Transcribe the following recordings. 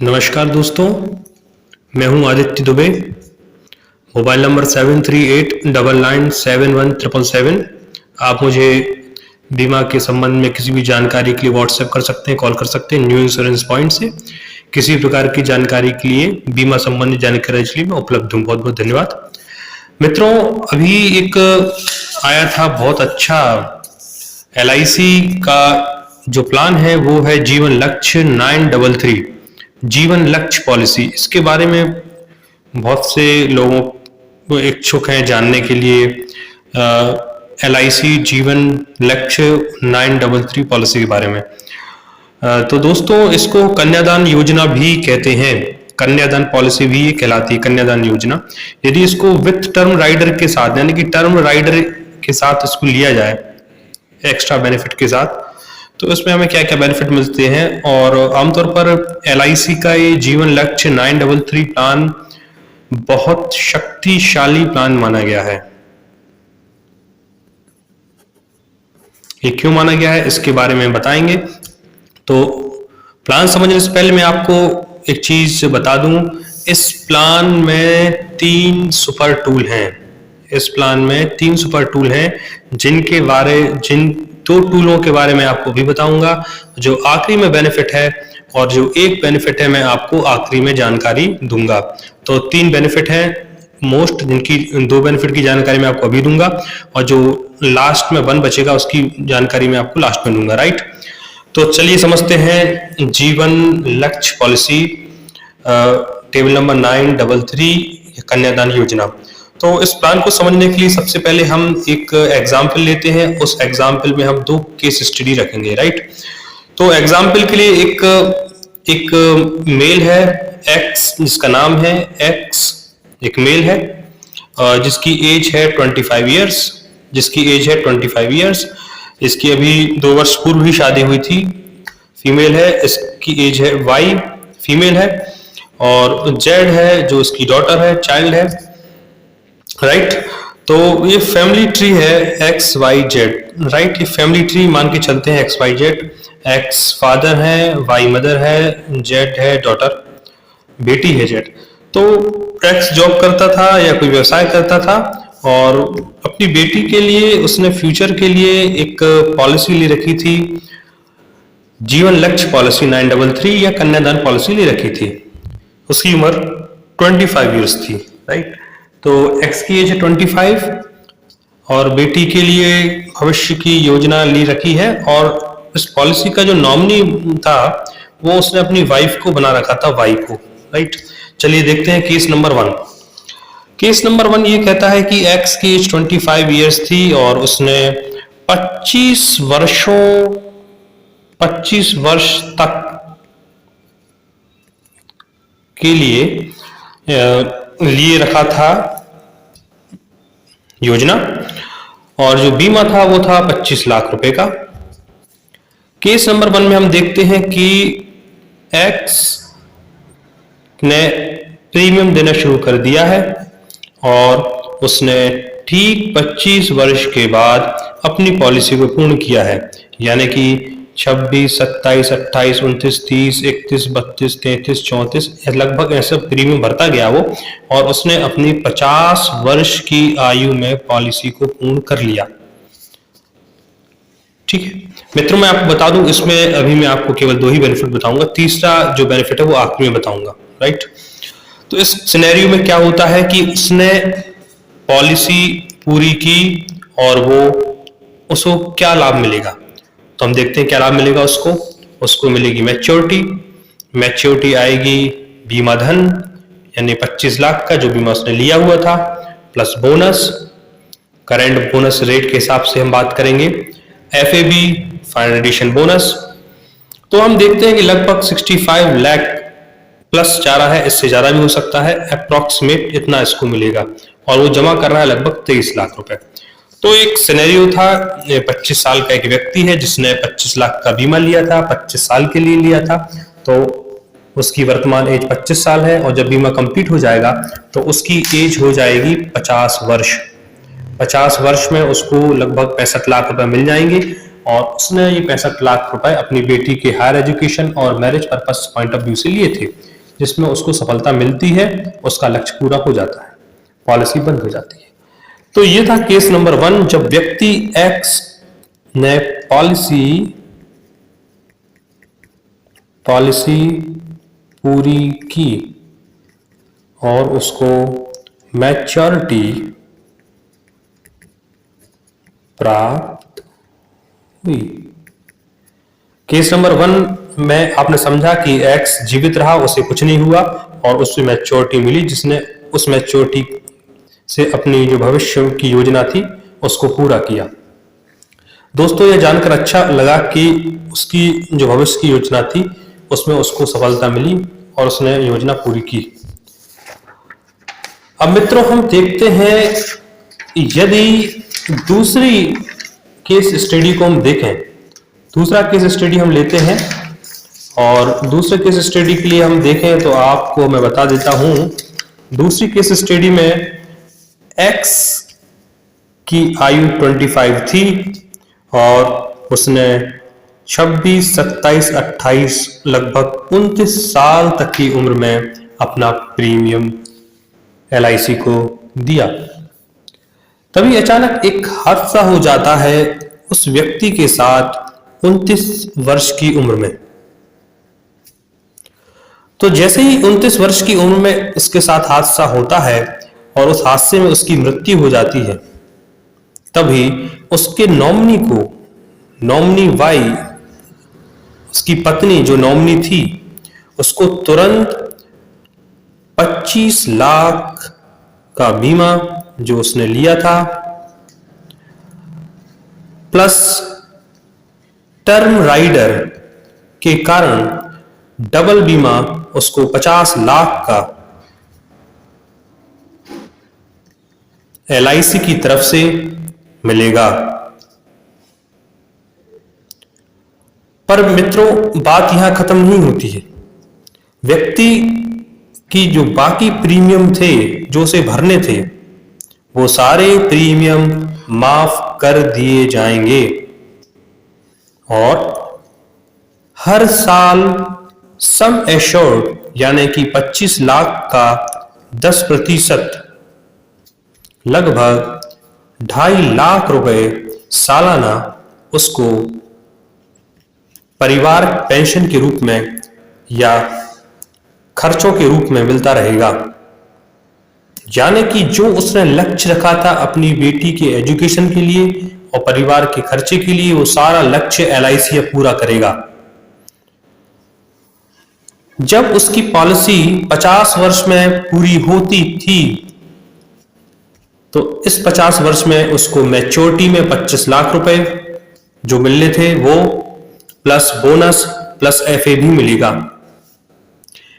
नमस्कार दोस्तों, मैं हूं आदित्य दुबे। Mobile number 7389971777। आप मुझे बीमा के संबंध में किसी भी जानकारी के लिए व्हाट्सएप कर सकते हैं, कॉल कर सकते हैं। न्यू इंश्योरेंस पॉइंट से किसी प्रकार की जानकारी के लिए, बीमा संबंधी जानकारी के लिए मैं उपलब्ध हूँ। बहुत बहुत धन्यवाद। मित्रों, अभी एक आया था बहुत अच्छा LIC का जो प्लान है वो है जीवन लक्ष्य 933 जीवन लक्ष्य पॉलिसी। इसके बारे में बहुत से लोगों को इच्छुक हैं जानने के लिए। LIC जीवन लक्ष्य 933 पॉलिसी के बारे में। तो दोस्तों, इसको कन्यादान योजना भी कहते हैं। कन्यादान पॉलिसी भी ये कहलाती है, कन्यादान योजना। यदि इसको विथ टर्म राइडर के साथ, यानी कि टर्म राइडर के साथ इसको लिया जाए एक्स्ट्रा बेनिफिट के साथ, तो इसमें हमें क्या क्या बेनिफिट मिलते हैं। और आमतौर पर LIC का ये जीवन लक्ष्य 933 प्लान बहुत शक्तिशाली प्लान माना गया है। ये क्यों माना गया है, इसके बारे में बताएंगे। तो प्लान समझने से पहले मैं आपको एक चीज बता दूं। इस प्लान में 3 सुपर टूल हैं। इस प्लान में 3 सुपर टूल हैं, जिन 2 टूलों के बारे में आपको भी बताऊंगा। जो आखिरी में बेनिफिट है और जो एक बेनिफिट है, मैं आपको आखिरी में जानकारी दूंगा। तो 3 बेनिफिट हैं मोस्ट, जिनकी 2 बेनिफिट की जानकारी मैं आपको अभी दूंगा, और जो लास्ट में 1 बचेगा उसकी जानकारी मैं आपको लास्ट में दूंगा। राइट, तो चलिए समझते हैं जीवन लक्ष्य policy, table number 933 Kanyadan Yojana. तो इस प्लान को समझने के लिए सबसे पहले हम एक एग्जाम्पल लेते हैं। उस एग्जाम्पल में हम 2 केस स्टडी रखेंगे। राइट, तो एग्जाम्पल के लिए एक मेल है X, जिसका नाम है X। एक मेल है जिसकी एज है 25 ईयर्स। इसकी अभी 2 वर्ष पूर्व ही शादी हुई थी। फीमेल है, इसकी एज है Y, फीमेल है। और Z है जो इसकी डॉटर है, चाइल्ड है। राइट, तो ये फैमिली ट्री है XYZ। राइट, ये फैमिली ट्री मान के चलते हैं XYZ। X फादर है, Y मदर है, Z है डॉटर, बेटी है Z। तो X जॉब करता था या कोई व्यवसाय करता था, और अपनी बेटी के लिए उसने फ्यूचर के लिए एक पॉलिसी ले रखी थी, जीवन लक्ष्य पॉलिसी 933 या कन्यादान पॉलिसी ले रखी थी। उसकी उम्र 25 ईयर्स थी। राइट, तो X की एज है 25 और बेटी के लिए भविष्य की योजना ली रखी है। और इस पॉलिसी का जो नॉमिनी था वो उसने अपनी वाइफ को बना रखा था, Y को। राइट, चलिए देखते हैं केस नंबर 1। केस नंबर 1 ये कहता है कि X की एज 25 ईयर्स थी और उसने 25 वर्ष तक के लिए रखा था योजना, और जो बीमा था वो था 25 लाख रुपए का। केस नंबर 1 में हम देखते हैं कि X ने प्रीमियम देना शुरू कर दिया है और उसने ठीक 25 वर्ष के बाद अपनी पॉलिसी को पूर्ण किया है। यानी कि 26, 27, 28, 29, 30, 31, 32, 33, 34 लगभग ऐसा प्रीमियम भरता गया वो, और उसने अपनी 50 वर्ष की आयु में पॉलिसी को पूर्ण कर लिया। ठीक है मित्रों, मैं आपको बता दूं, इसमें अभी मैं आपको केवल 2 ही बेनिफिट बताऊंगा। तीसरा जो बेनिफिट है वो आखिरी में बताऊंगा। राइट, तो इस सिनेरियो में क्या होता है कि उसने पॉलिसी पूरी की और उसको क्या लाभ मिलेगा, तो हम देखते हैं क्या लाभ मिलेगा उसको मिलेगी मैच्योरिटी आएगी, बीमा धन यानी 25 लाख का जो बीमा उसने लिया हुआ था, plus bonus, current bonus rate के हिसाब से हम बात करेंगे, FAB फाइनल एडिशन बोनस। तो हम देखते हैं कि लगभग 65 लाख प्लस जा रहा है, इससे ज्यादा भी हो सकता है, अप्रोक्सीमेट इतना इसको मिलेगा, और वो जमा कर रहा है लगभग 23 लाख रुपए। तो एक सिनेरियो था, 25 साल का एक व्यक्ति है जिसने 25 लाख का बीमा लिया था, 25 साल के लिए लिया था। तो उसकी वर्तमान एज 25 साल है, और जब बीमा कंप्लीट हो जाएगा तो उसकी एज हो जाएगी 50 वर्ष। 50 वर्ष में उसको लगभग 65 लाख रुपए मिल जाएंगे, और उसने ये 65 लाख रुपए अपनी बेटी के हायर एजुकेशन और marriage purpose point of view से लिए थे, जिसमें उसको सफलता मिलती है, उसका लक्ष्य पूरा हो जाता है, पॉलिसी बंद हो जाती है। तो ये था केस नंबर 1, जब व्यक्ति एक्स ने पॉलिसी पूरी की और उसको मैच्योरिटी प्राप्त हुई। केस नंबर 1 में आपने समझा कि एक्स जीवित रहा, उसे कुछ नहीं हुआ और उससे मैच्योरिटी मिली, जिसने उस मैच्योरिटी से अपनी जो भविष्य की योजना थी उसको पूरा किया। दोस्तों, यह जानकर अच्छा लगा कि उसकी जो भविष्य की योजना थी उसमें उसको सफलता मिली और उसने योजना पूरी की। अब मित्रों, हम देखते हैं यदि दूसरी केस स्टडी को हम देखें, दूसरा केस स्टडी हम लेते हैं और दूसरे केस स्टडी के लिए हम देखें तो आपको मैं बता देता हूं, दूसरी केस स्टडी में एक्स की आयु 25 थी और उसने 26, 27, 28 लगभग 29 साल तक की उम्र में अपना प्रीमियम LIC को दिया। तभी अचानक एक हादसा हो जाता है उस व्यक्ति के साथ 29 वर्ष की उम्र में। तो जैसे ही 29 वर्ष की उम्र में इसके साथ हादसा होता है और उस हादसे में उसकी मृत्यु हो जाती है, तभी उसके नॉमिनी को, नॉमिनी वाई, उसकी पत्नी जो नॉमिनी थी, उसको तुरंत 25 लाख का बीमा जो उसने लिया था प्लस टर्म राइडर के कारण डबल बीमा उसको 50 लाख का LIC की तरफ से मिलेगा। पर मित्रों, बात यहां खत्म नहीं होती है। व्यक्ति की जो बाकी प्रीमियम थे जो उसे भरने थे, वो सारे प्रीमियम माफ कर दिए जाएंगे और हर साल सम एश्योर्ड यानी कि 25 लाख का 10% लगभग 2.5 लाख रुपए सालाना उसको परिवार पेंशन के रूप में या खर्चों के रूप में मिलता रहेगा। यानी कि जो उसने लक्ष्य रखा था अपनी बेटी के एजुकेशन के लिए और परिवार के खर्चे के लिए, वो सारा लक्ष्य LIC पूरा करेगा। जब उसकी पॉलिसी 50 वर्ष में पूरी होती थी, तो इस 50 वर्ष में उसको मैच्योरिटी में 25 लाख रुपए जो मिलने थे वो प्लस बोनस प्लस FA भी मिलेगा।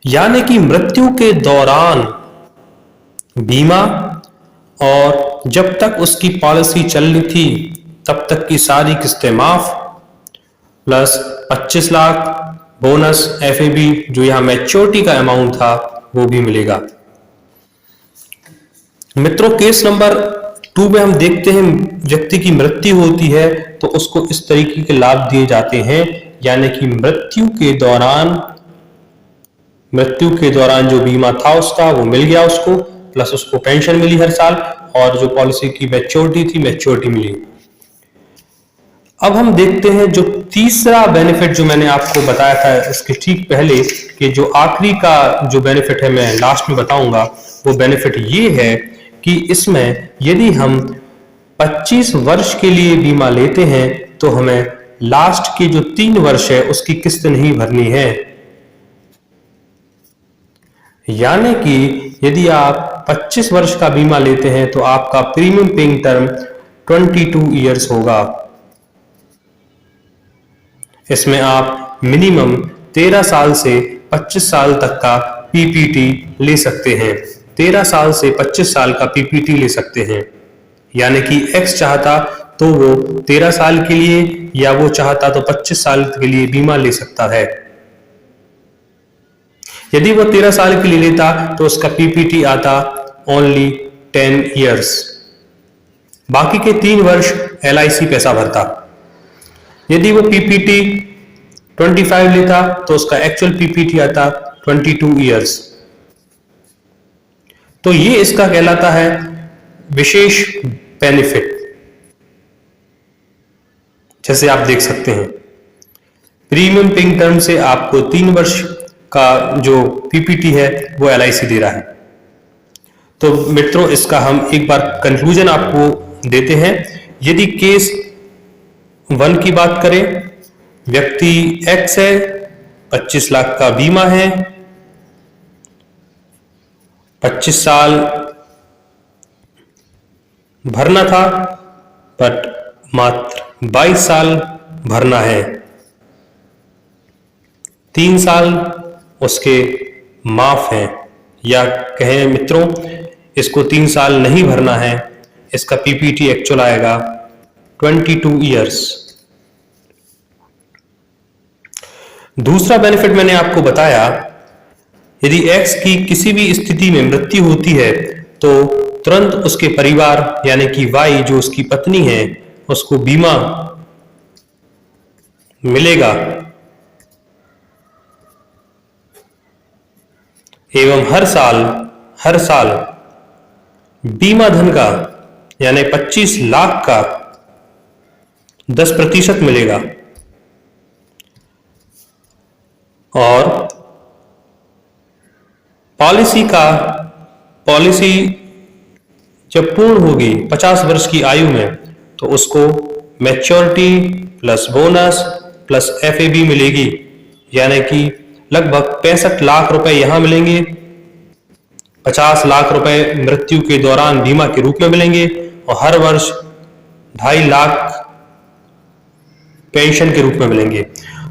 यानी कि मृत्यु के दौरान बीमा और जब तक उसकी पॉलिसी चल रही थी तब तक की सारी किस्तें माफ, प्लस 25 लाख बोनस FA भी जो यहां मैच्योरिटी का अमाउंट था वो भी मिलेगा। मित्रों, केस नंबर 2 में हम देखते हैं व्यक्ति की मृत्यु होती है तो उसको इस तरीके के लाभ दिए जाते हैं, यानी कि मृत्यु के दौरान जो बीमा था उसका वो मिल गया उसको, प्लस उसको पेंशन मिली हर साल और जो पॉलिसी की मैच्योरिटी थी मैच्योरिटी मिली। अब हम देखते हैं जो तीसरा बेनिफिट जो मैंने आपको बताया था इसके ठीक पहले, कि जो आखिरी का जो बेनिफिट है मैं लास्ट में बताऊंगा, वो बेनिफिट ये है कि इसमें यदि हम 25 वर्ष के लिए बीमा लेते हैं तो हमें लास्ट के जो 3 वर्ष है उसकी किस्त नहीं भरनी है। यानी कि यदि आप 25 वर्ष का बीमा लेते हैं तो आपका प्रीमियम पेइंग टर्म 22 इयर्स होगा। इसमें आप मिनिमम 13 साल से 25 साल तक का PPT ले सकते हैं। 13 साल से 25 साल का PPT ले सकते हैं। यानी कि X चाहता तो वो 13 साल के लिए या वो चाहता तो 25 साल के लिए बीमा ले सकता है। यदि वो 13 साल के लिए लेता तो उसका PPT आता ओनली 10 इयर्स, बाकी के 3 वर्ष LIC पैसा भरता। यदि वो पीपीटी 25 लेता तो उसका एक्चुअल पीपीटी आता 22 ईयर्स। तो ये इसका कहलाता है विशेष बेनिफिट। जैसे आप देख सकते हैं प्रीमियम पेइंग टर्म से आपको 3 वर्ष का जो पीपीटी है वो एलआईसी दे रहा है। तो मित्रों, इसका हम एक बार कंक्लूजन आपको देते हैं। यदि केस 1 की बात करें, व्यक्ति एक्स है, 25 लाख का बीमा है, 25 साल भरना था बट मात्र 22 साल भरना है, 3 साल उसके माफ हैं, या कहें मित्रों इसको 3 साल नहीं भरना है, इसका पीपीटी एक्चुअल आएगा 22 ईयर्स। दूसरा बेनिफिट मैंने आपको बताया, यदि एक्स की किसी भी स्थिति में मृत्यु होती है तो तुरंत उसके परिवार यानी कि वाई जो उसकी पत्नी है उसको बीमा मिलेगा एवं हर साल बीमा धन का यानी 25 लाख का 10% मिलेगा। और पॉलिसी जब पूर्ण होगी 50 वर्ष की आयु में तो उसको maturity plus bonus plus FAB मिलेगी, यानी कि लगभग 65 लाख रुपए यहां मिलेंगे, 50 लाख रुपए मृत्यु के दौरान बीमा के रूप में मिलेंगे और हर वर्ष 2.5 लाख पेंशन के रूप में मिलेंगे।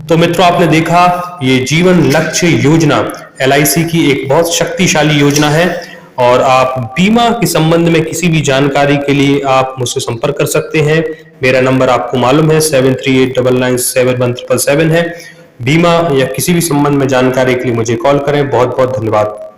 तो मित्रों, आपने देखा ये जीवन लक्ष्य योजना एलआईसी की एक बहुत शक्तिशाली योजना है और आप बीमा के संबंध में किसी भी जानकारी के लिए आप मुझसे संपर्क कर सकते हैं। मेरा नंबर आपको मालूम है 7389971777 है। बीमा या किसी भी संबंध में जानकारी के लिए मुझे कॉल करें। बहुत बहुत धन्यवाद।